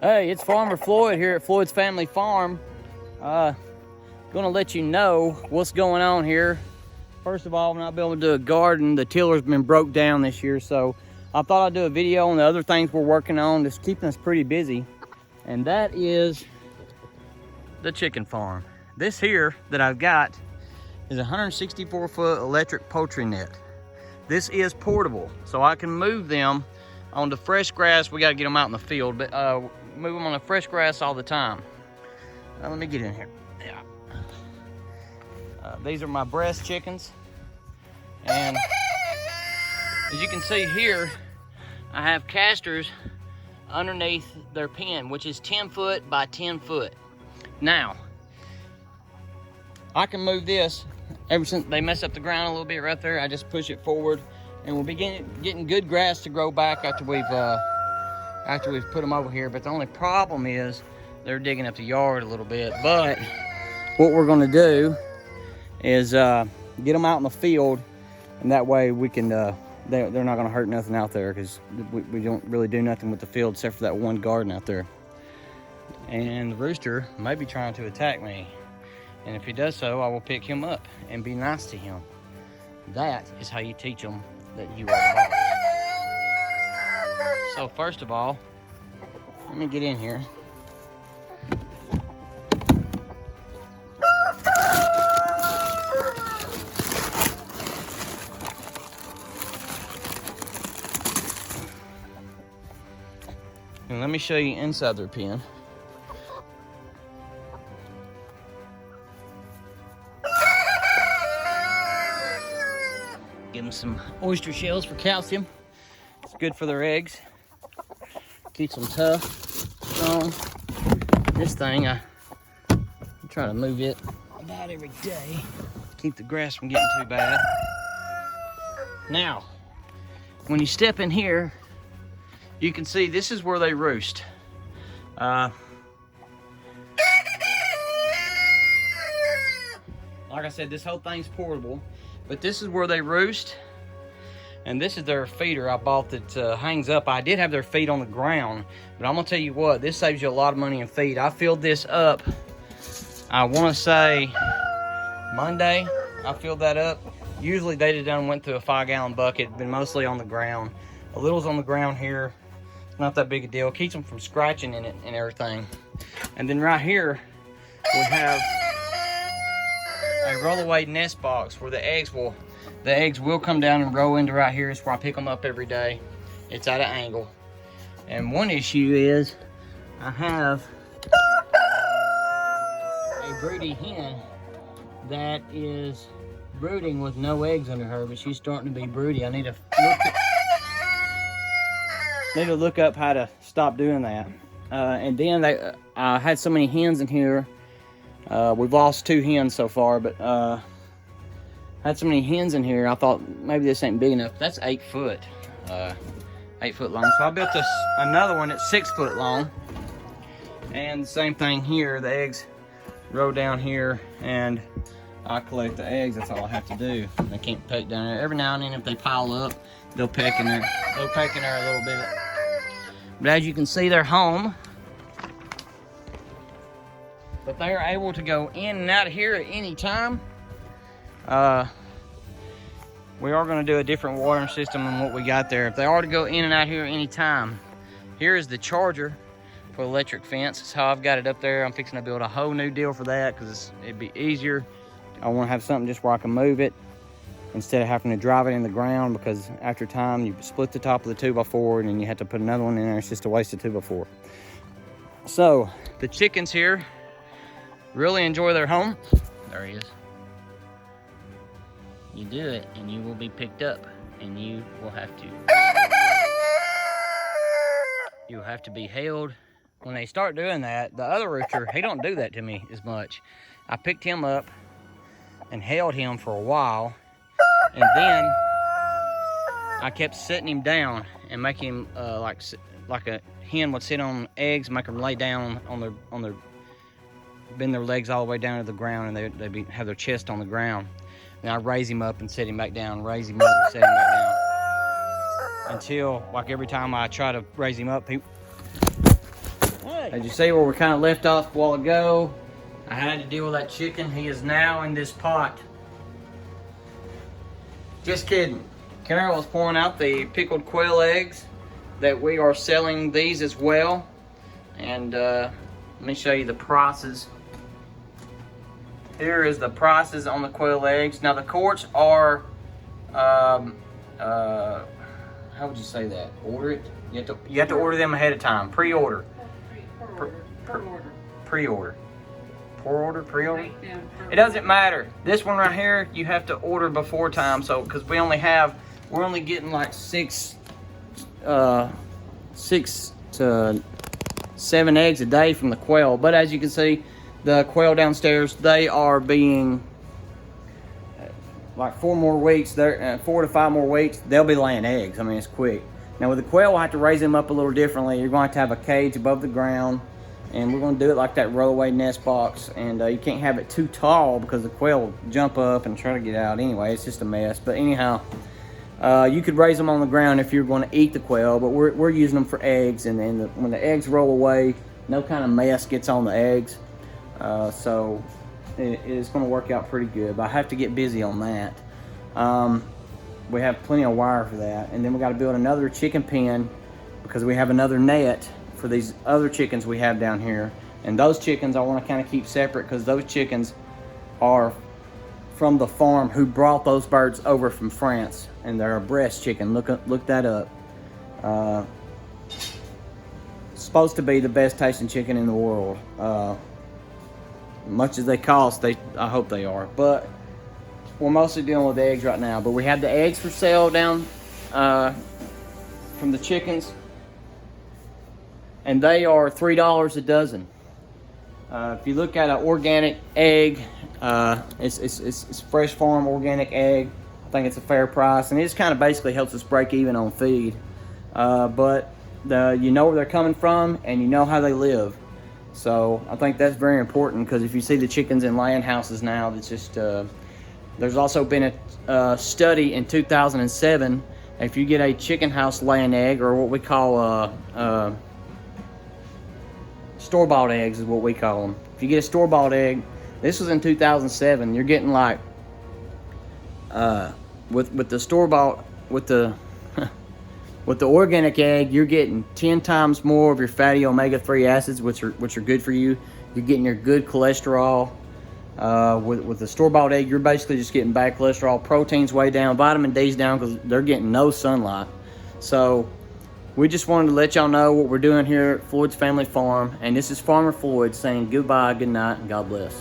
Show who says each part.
Speaker 1: Hey, it's Farmer Floyd here at Floyd's Family Farm. Gonna let you know what's going on here. First of all, I'm not able to do a garden. The tiller's been broke down this year, so I thought I'd do a video on the other things we're working on that's keeping us pretty busy. And that is the chicken farm. This here that I've got is a 164-foot electric poultry net. This is portable, so I can move them on the fresh grass. We gotta get them out in the field, but move them on the fresh grass all the time. Now, let me get in here. Yeah. These are my breast chickens, and as you can see here, I have casters underneath their pen, which is 10 foot by 10 foot. Now, I can move this. Ever since they mess up the ground a little bit right there, I just push it forward, and we'll be getting good grass to grow back after we've put them over here. But the only problem is they're digging up the yard a little bit. But what we're gonna do is get them out in the field, and that way we can they're not gonna hurt nothing out there, because we don't really do nothing with the field except for that one garden out there. And the rooster may be trying to attack me, and if he does so, I will pick him up and be nice to him. That is how you teach them that you are the boss. So first of all, let me get in here. And let me show you inside their pen. Give them some oyster shells for calcium. It's good for their eggs. Keeps them tough, strong. This thing, I try to move it about every day. Keep the grass from getting too bad. Now, when you step in here, you can see this is where they roost. Like I said, this whole thing's portable, but this is where they roost. And this is their feeder I bought that hangs up. I did have their feed on the ground, but I'm gonna tell you what, this saves you a lot of money in feed. I filled this up, I wanna say Monday, I filled that up. Usually they done went through a 5-gallon bucket, been mostly on the ground. A little's on the ground here, not that big a deal. Keeps them from scratching in it and everything. And then right here, we have a rollaway nest box where the eggs will come down and roll into right here. It's where I pick them up every day. It's at an angle. And one issue is I have a broody hen that is brooding with no eggs under her, but she's starting to be broody. I need to look up how to stop doing that. And then I had so many hens in here. We've lost 2 hens so far, but had so many hens in here, I thought maybe this ain't big enough. That's 8 foot, 8 foot long. So I built another one that's 6 foot long. And the same thing here, the eggs roll down here, and I collect the eggs. That's all I have to do. They can't peck down there. Every now and then, if they pile up, they'll peck in there. They'll peck in there a little bit. But as you can see, they're home. But they are able to go in and out of here at any time. We are going to do a different watering system than what we got there. If they are to go in and out here at any time, here is the charger for the electric fence. That's how I've got it up there. I'm fixing to build a whole new deal for that because it'd be easier. I want to have something just where I can move it instead of having to drive it in the ground, because after time you split the top of the 2x4 and then you have to put another one in there. It's just a waste of 2x4. So the chickens here really enjoy their home. There he is. You do it and you will be picked up, and you will have to be held. When they start doing that, the other rooster, he don't do that to me as much. I picked him up and held him for a while, and then I kept setting him down and making him like a hen would sit on eggs, make them lay down on their bend their legs all the way down to the ground, and they'd have their chest on the ground. And I raise him up and set him back down, raise him up and set him back down. Until, like, every time I try to raise him up, As you see where we kind of left off a while ago, I had to deal with that chicken. He is now in this pot. Just kidding. Carol was pouring out the pickled quail eggs that we are selling these as well. And let me show you the prices. Here is the prices on the quail eggs. Now the quarts are, how would you say that? Order it? You have to order them ahead of time. Pre-order. Pre-order. Pre-order? It doesn't matter. This one right here, you have to order before time. So, because we're only getting like six to 7 eggs a day from the quail. But as you can see, the quail downstairs, they are being like 4 more weeks. 4 to 5 more weeks, they'll be laying eggs. I mean, it's quick. Now with the quail, we'll have to raise them up a little differently. You're going to have a cage above the ground, and we're going to do it like that rollaway nest box. And you can't have it too tall because the quail will jump up and try to get out anyway. It's just a mess. But anyhow, you could raise them on the ground if you're going to eat the quail, but we're using them for eggs. And then when the eggs roll away, no kind of mess gets on the eggs. So it's going to work out pretty good. But I have to get busy on that. We have plenty of wire for that. And then we got to build another chicken pen because we have another net for these other chickens we have down here. And those chickens I want to kind of keep separate because those chickens are from the farm who brought those birds over from France. And they're a breast chicken. Look that up. Supposed to be the best tasting chicken in the world. Much as they cost, I hope they are. But we're mostly dealing with eggs right now. But we have the eggs for sale down from the chickens. And they are $3 a dozen. If you look at an organic egg, it's fresh farm organic egg. I think it's a fair price. And it just kind of basically helps us break even on feed. But you know where they're coming from and you know how they live. So I think that's very important because if you see the chickens in laying houses now, it's just, there's also been a study in 2007. If you get a chicken house laying egg, or what we call store-bought eggs is what we call them. If you get a store-bought egg, this was in 2007, you're getting like, with the store-bought, with the organic egg, you're getting 10 times more of your fatty omega-3 acids, which are good for you. You're getting your good cholesterol. With the store-bought egg, you're basically just getting bad cholesterol. Protein's way down, vitamin D's down because they're getting no sunlight. So we just wanted to let y'all know what we're doing here at Floyd's Family Farm. And this is Farmer Floyd saying goodbye, good night, and God bless.